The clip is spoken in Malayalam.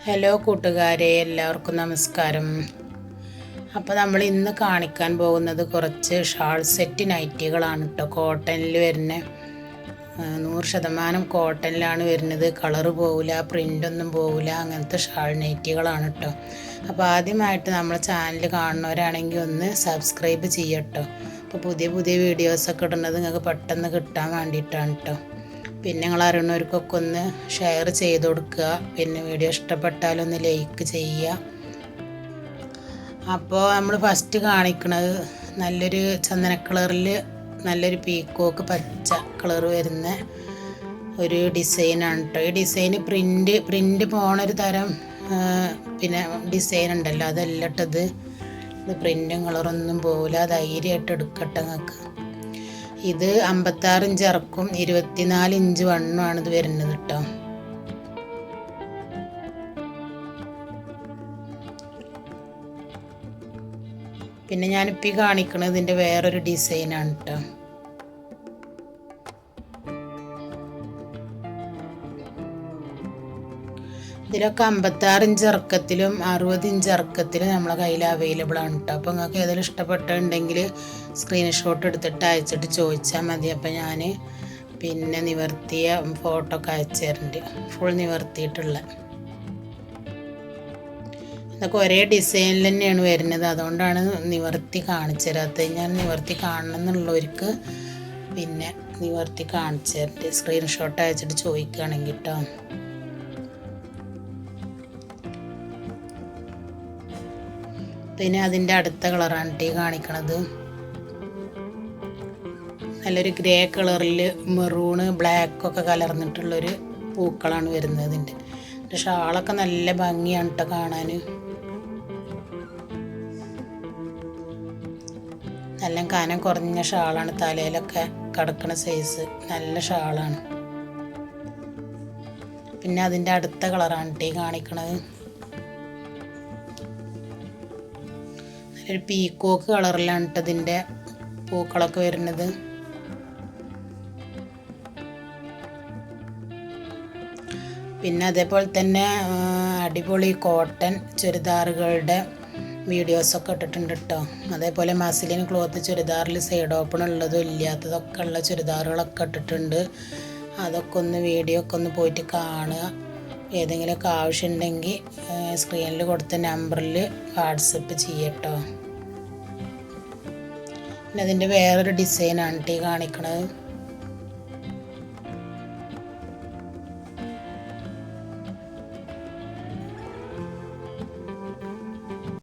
ഹലോ കൂട്ടുകാരെ, എല്ലാവർക്കും നമസ്കാരം. അപ്പോൾ നമ്മൾ ഇന്ന് കാണിക്കാൻ പോകുന്നത് കുറച്ച് ഷാൾ സെറ്റ് നൈറ്റികളാണ് കേട്ടോ. കോട്ടണിൽ വരുന്ന 100% കോട്ടണിലാണ് വരുന്നത്. കളറ് പോവില്ല, പ്രിൻ്റൊന്നും പോവില്ല, അങ്ങനത്തെ ഷാൾ നൈറ്റികളാണ് കേട്ടോ. അപ്പോൾ ആദ്യമായിട്ട് നമ്മളെ ചാനൽ കാണുന്നവരാണെങ്കിൽ ഒന്ന് സബ്സ്ക്രൈബ് ചെയ്യട്ടോ. അപ്പോൾ പുതിയ പുതിയ വീഡിയോസൊക്കെ ഇടുന്നത് നിങ്ങൾക്ക് പെട്ടെന്ന് കിട്ടാൻ വേണ്ടിയിട്ടാണ് കേട്ടോ. പിന്നെ നിങ്ങൾ അറിയുന്നവർക്കൊക്കെ ഒന്ന് ഷെയർ ചെയ്ത് കൊടുക്കുക. പിന്നെ വീഡിയോ ഇഷ്ടപ്പെട്ടാലൊന്ന് ലൈക്ക് ചെയ്യുക. അപ്പോൾ നമ്മൾ ഫസ്റ്റ് കാണിക്കുന്നത് നല്ലൊരു ചന്ദന കളറിൽ നല്ലൊരു പീക്കോക്ക് പച്ച കളർ വരുന്ന ഒരു ഡിസൈനാണ് കേട്ടോ. ഈ ഡിസൈന് പ്രിൻ്റ് പോണൊരു തരം പിന്നെ ഡിസൈൻ ഉണ്ടല്ലോ, അതല്ല ഇട്ടത്. ഇത് പ്രിൻറ്റും കളറൊന്നും പോകില്ല, ധൈര്യമായിട്ട് എടുക്കട്ടെ നിങ്ങൾക്ക്. ഇത് 56 ഇഞ്ച് ഇറക്കും, 24 ഇഞ്ച് വണ്ണമാണ് ഇത് വരുന്നത് കേട്ടോ. പിന്നെ ഞാനിപ്പോൾ കാണിക്കുന്നത് ഇതിൻ്റെ വേറൊരു ഡിസൈനാണ് കേട്ടോ. ഇതിലൊക്കെ 56 ഇഞ്ച് ഇറക്കത്തിലും 60 ഇഞ്ച് ഇറക്കത്തിലും നമ്മളെ കയ്യിൽ അവൈലബിൾ ആണ് കേട്ടോ. അപ്പോൾ നിങ്ങൾക്ക് ഏതെങ്കിലും ഇഷ്ടപ്പെട്ടിട്ടുണ്ടെങ്കിൽ സ്ക്രീൻഷോട്ട് എടുത്തിട്ട് അയച്ചിട്ട് ചോദിച്ചാൽ മതി. അപ്പോൾ ഞാൻ പിന്നെ നിവർത്തിയ ഫോട്ടോ ഒക്കെ അയച്ചു തരുന്നുണ്ട്, ഫുൾ നിവർത്തിയിട്ടുള്ള. ഇതൊക്കെ ഒരേ ഡിസൈനിൽ തന്നെയാണ് വരുന്നത്, അതുകൊണ്ടാണ് നിവർത്തി കാണിച്ചു തരാത്തത്. ഞാൻ നിവർത്തി കാണണം എന്നുള്ളവർക്ക് പിന്നെ നിവർത്തി കാണിച്ചു തരുന്നുണ്ട്, സ്ക്രീൻഷോട്ട് അയച്ചിട്ട് ചോദിക്കുകയാണെങ്കിൽ കേട്ടോ. പിന്നെ അതിൻ്റെ അടുത്ത കളറാണ് ടീ കാണിക്കണത്. നല്ലൊരു ഗ്രേ കളറിൽ മെറൂണ് ബ്ലാക്കൊക്കെ കലർന്നിട്ടുള്ളൊരു പൂക്കളാണ് വരുന്നത്. ഇതിൻ്റെ ഷാളൊക്കെ നല്ല ഭംഗിയാണ് കേട്ടോ കാണാൻ. നല്ല കനം കുറഞ്ഞ ഷാളാണ്, തലയിലൊക്കെ കിടക്കുന്ന സൈസ് നല്ല ഷാളാണ്. പിന്നെ അതിൻ്റെ അടുത്ത കളറാണ് ടീ കാണിക്കണത്. ഒരു പീക്കോക്ക് കളറിലാണ് കേട്ടോ ഇതിൻ്റെ പൂക്കളൊക്കെ വരുന്നത്. പിന്നെ അതേപോലെ തന്നെ അടിപൊളി കോട്ടൺ ചുരിദാറുകളുടെ വീഡിയോസൊക്കെ ഇട്ടിട്ടുണ്ട് കേട്ടോ. അതേപോലെ മസിലിൻ ക്ലോത്ത് ചുരിദാറിൽ സൈഡ് ഓപ്പൺ ഉള്ളതും ഇല്ലാത്തതൊക്കെ ഉള്ള ചുരിദാറുകളൊക്കെ ഇട്ടിട്ടുണ്ട്. അതൊക്കെ ഒന്ന് വീഡിയോ ഒക്കെ ഒന്ന് പോയിട്ട് കാണുക. ഏതെങ്കിലുമൊക്കെ ആവശ്യമുണ്ടെങ്കിൽ സ്ക്രീനിൽ കൊടുത്ത നമ്പറിൽ വാട്സപ്പ് ചെയ്യട്ടോ. പിന്നെ അതിൻ്റെ വേറൊരു ഡിസൈനാണ് ടീ കാണിക്കണത്.